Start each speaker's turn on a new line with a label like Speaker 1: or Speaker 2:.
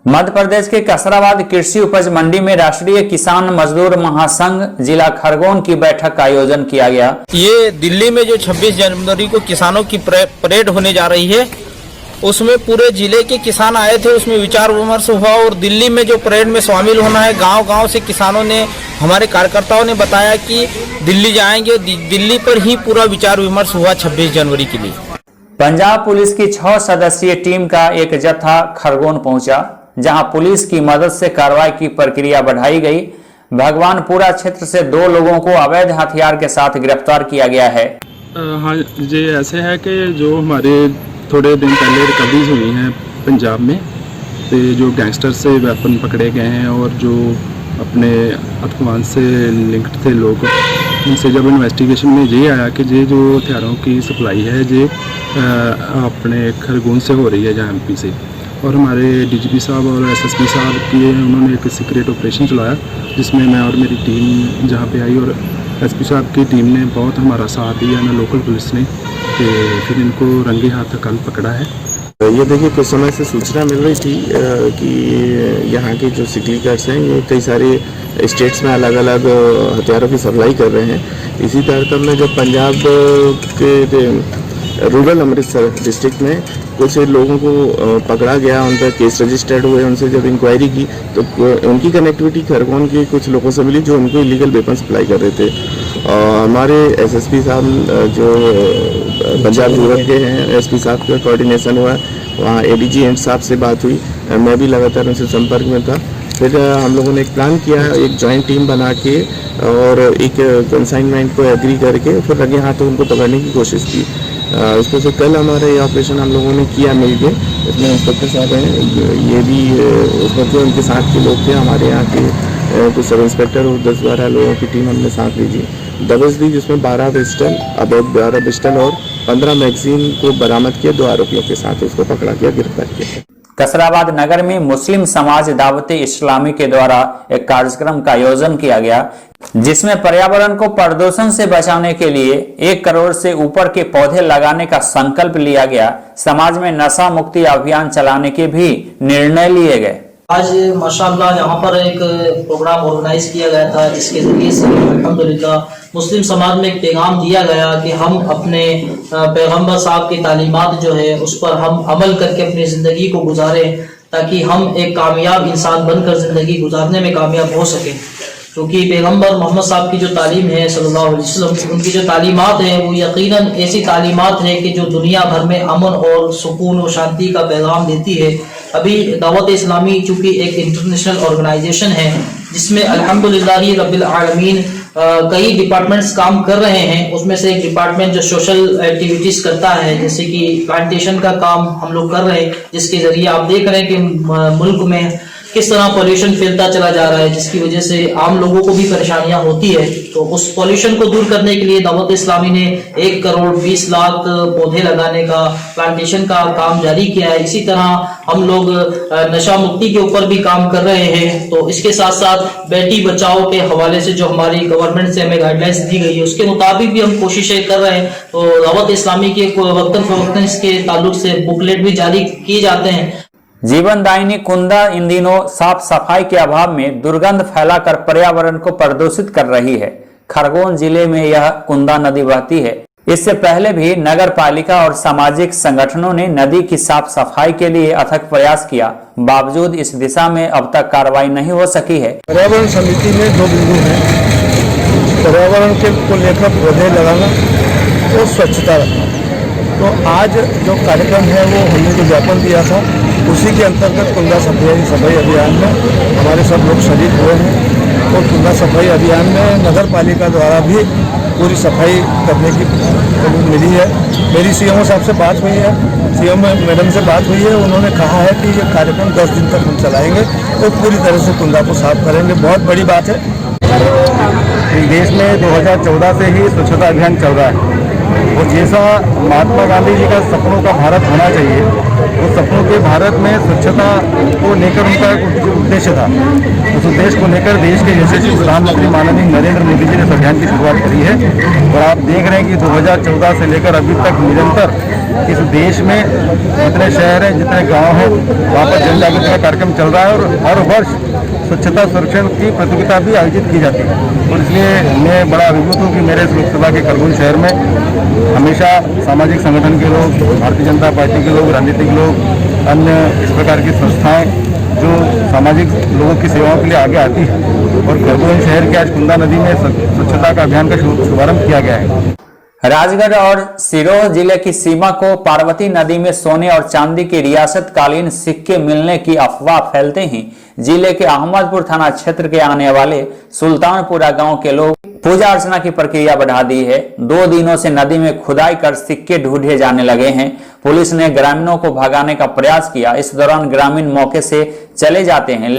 Speaker 1: मध्य प्रदेश के कसराबाद कृषि उपज मंडी में राष्ट्रीय किसान मजदूर महासंघ जिला खरगोन की बैठक का आयोजन किया गया।
Speaker 2: ये दिल्ली में जो 26 जनवरी को किसानों की परेड होने जा रही है, उसमें पूरे जिले के किसान आए थे। उसमें विचार विमर्श हुआ और दिल्ली में जो परेड में शामिल होना है, गांव-गांव से किसानों ने, हमारे कार्यकर्ताओं ने बताया कि दिल्ली जाएंगे। दिल्ली पर ही पूरा विचार विमर्श हुआ 26 जनवरी के लिए।
Speaker 1: पंजाब पुलिस की 6 सदस्यीय टीम का एक जत्था खरगोन पहुंचा, जहां पुलिस की मदद से कार्रवाई की प्रक्रिया बढ़ाई गई। भगवानपुरा क्षेत्र से 2 लोगों को अवैध हथियार के साथ गिरफ्तार किया गया है।
Speaker 3: हाँ, ये ऐसे है कि जो हमारे थोड़े दिन पहले रिकवरीज हुई हैं पंजाब में, तो जो गैंगस्टर से वेपन पकड़े गए हैं और जो अपने अफगान से लिंक्ड थे लोग, उनसे जब इन्वेस्टिगेशन में ये आया कि ये जो हथियारों की सप्लाई है ये अपने खरगोन से हो रही है, जहाँ MP से, और हमारे DGP साहब और SSP साहब की उन्होंने एक सीक्रेट ऑपरेशन चलाया, जिसमें मैं और मेरी टीम जहाँ पे आई और SP साहब की टीम ने बहुत हमारा साथ दिया ना, लोकल पुलिस ने, कि फिर इनको रंगे हाथ कल पकड़ा है।
Speaker 4: ये देखिए, कुछ समय से सूचना मिल रही थी कि यहाँ के जो सिटी कार्ड्स हैं ये कई सारे स्टेट्स में अलग अलग हथियारों की सप्लाई कर रहे हैं। इसी तरह में जब पंजाब के रूरल अमृतसर डिस्ट्रिक्ट में कुछ लोगों को पकड़ा गया, उन पर केस रजिस्टर्ड हुए, उनसे जब इंक्वायरी की तो उनकी कनेक्टिविटी खरगोन के कुछ लोगों से मिली जो उनको इलीगल वेपन सप्लाई कर रहे थे। हमारे SSP साहब जो पंजाब रूरल के हैं, SP साहब का कोऑर्डिनेशन हुआ, वहाँ ADG एंड साहब से बात हुई, मैं भी लगातार उनसे संपर्क में था। फिर हम लोगों ने एक प्लान किया, एक जॉइंट टीम बना के और एक कंसाइनमेंट को एग्री करके फिर रंगे हाथों उनको पकड़ने की कोशिश की। उसमें से कल हमारा ये ऑपरेशन हम लोगों ने किया मिलके, इसमें इंस्पेक्टर साहब हैं, ये भी उसमें थे, उनके साथ के लोग थे, हमारे यहाँ के कुछ सब इंस्पेक्टर और 10-12 लोगों की टीम हमने साथ ली थी, दबिश दी, जिसमें 12 पिस्टल, अब 12 पिस्टल और 15 मैगजीन को बरामद किया। 2 आरोपियों के साथ उसको पकड़ा गया, गिरफ्तार किया।
Speaker 1: कसराबाद नगर में मुस्लिम समाज दावते इस्लामी के द्वारा एक कार्यक्रम का आयोजन किया गया, जिसमें पर्यावरण को प्रदूषण से बचाने के लिए 1 करोड़ से ऊपर के पौधे लगाने का संकल्प लिया गया। समाज में नशा मुक्ति अभियान चलाने के भी निर्णय लिए गए।
Speaker 5: आज माशाअल्लाह यहाँ पर एक प्रोग्राम ऑर्गेनाइज किया गया था, जिसके जरिए से अल्हम्दुलिल्लाह मुस्लिम समाज में एक पैगाम दिया गया कि हम अपने पैगंबर साहब की तालीमात जो है उस पर हम अमल करके अपनी ज़िंदगी को गुजारें, ताकि हम एक कामयाब इंसान बनकर ज़िंदगी गुजारने में कामयाब हो सकें। क्योंकि पैगंबर मोहम्मद साहब की जो तालीम है सल्लल्लाहु अलैहि वसल्लम, उनकी जो तालीमात है वो यकीनन ऐसी तालीमात है कि जो दुनिया भर में अमन और सुकून और शांति का पैगाम देती है। अभी दावत इस्लामी चूँकि एक इंटरनेशनल ऑर्गेनाइजेशन है, जिसमें अल्हम्दुलिल्लाह रब्बिल आलमीन कई डिपार्टमेंट्स काम कर रहे हैं। उसमें से एक डिपार्टमेंट जो सोशल एक्टिविटीज करता है, जैसे कि प्लांटेशन का काम हम लोग कर रहे हैं, जिसके जरिए आप देख रहे हैं कि मुल्क में किस तरह पॉल्यूशन फैलता चला जा रहा है, जिसकी वजह से आम लोगों को भी परेशानियां होती है। तो उस पॉल्यूशन को दूर करने के लिए दावत इस्लामी ने 1 करोड़ 20 लाख पौधे लगाने का, प्लांटेशन का काम जारी किया है। इसी तरह हम लोग नशा मुक्ति के ऊपर भी काम कर रहे हैं। तो इसके साथ साथ बेटी बचाओ के हवाले से जो हमारी गवर्नमेंट से हमें गाइडलाइंस दी गई है, उसके मुताबिक भी हम कोशिशें कर रहे हैं। तो दावत इस्लामी के वक्तन फवक्तन इसके ताल्लुक से बुकलेट भी जारी किए जाते हैं।
Speaker 1: जीवनदायिनी कुंदा इन दिनों साफ सफाई के अभाव में दुर्गंध फैलाकर पर्यावरण को प्रदूषित कर रही है। खरगोन जिले में यह कुंदा नदी बहती है। इससे पहले भी नगर पालिका और सामाजिक संगठनों ने नदी की साफ सफाई के लिए अथक प्रयास किया, बावजूद इस दिशा में अब तक कार्रवाई नहीं हो सकी है।
Speaker 6: पर्यावरण समिति में 2 बिंदु हैं, पर्यावरण के को लेकर पौधे लगाना और स्वच्छता रखना। तो आज जो कार्यक्रम है वो हमने जो ज्ञापन दिया था, उसी के अंतर्गत कुंदा सफाई अभियान में हमारे सब लोग शरीक हुए हैं। और कुंदा सफाई अभियान में नगर पालिका द्वारा भी पूरी सफाई करने की मिली है। मेरी CMO साहब से बात हुई है, CMO मैडम से बात हुई है। उन्होंने कहा है कि ये कार्यक्रम 10 दिन तक हम चलाएंगे और पूरी तरह से कुंदा को साफ करेंगे। बहुत बड़ी बात है।
Speaker 7: देश में 2014 से ही स्वच्छता अभियान चल रहा है और जैसा महात्मा गांधी जी का सपनों का भारत होना चाहिए, उस सपनों के भारत में स्वच्छता को लेकर उनका एक उद्देश्य था। उस उद्देश्य को लेकर देश के यशस्वी प्रधानमंत्री माननीय नरेंद्र मोदी जी ने इस अभियान की शुरुआत करी है। और आप देख रहे हैं कि 2014 से लेकर अभी तक निरंतर इस देश में जितने शहर हैं, जितने गांव हैं, वहाँ पर जन जागृति का कार्यक्रम चल रहा है और हर वर्ष स्वच्छता संरक्षण की प्रतियोगिता भी आयोजित की जाती है। और इसलिए मैं बड़ा अभिभूत हूँ कि मेरे इस लोकसभा के खरगोन शहर में हमेशा सामाजिक संगठन के लोग, भारतीय जनता पार्टी के लोग, राजनीतिक लोग, अन्य इस प्रकार की संस्थाएं जो सामाजिक लोगों की सेवाओं के लिए आगे आती है। और खरगोन शहर के आज कुंदा नदी में स्वच्छता का अभियान का शुभारंभ किया गया है।
Speaker 1: राजगढ़ और सिरोह जिले की सीमा को पार्वती नदी में सोने और चांदी के रियासतकालीन सिक्के मिलने की अफवाह फैलते ही जिले के अहमदपुर थाना क्षेत्र के आने वाले सुल्तानपुरा गांव के लोग पूजा अर्चना की प्रक्रिया बढ़ा दी है। 2 दिनों से नदी में खुदाई कर सिक्के ढूंढे जाने लगे हैं। पुलिस ने ग्रामीणों को भगाने का प्रयास किया। इस दौरान ग्रामीण मौके से चले जाते हैं,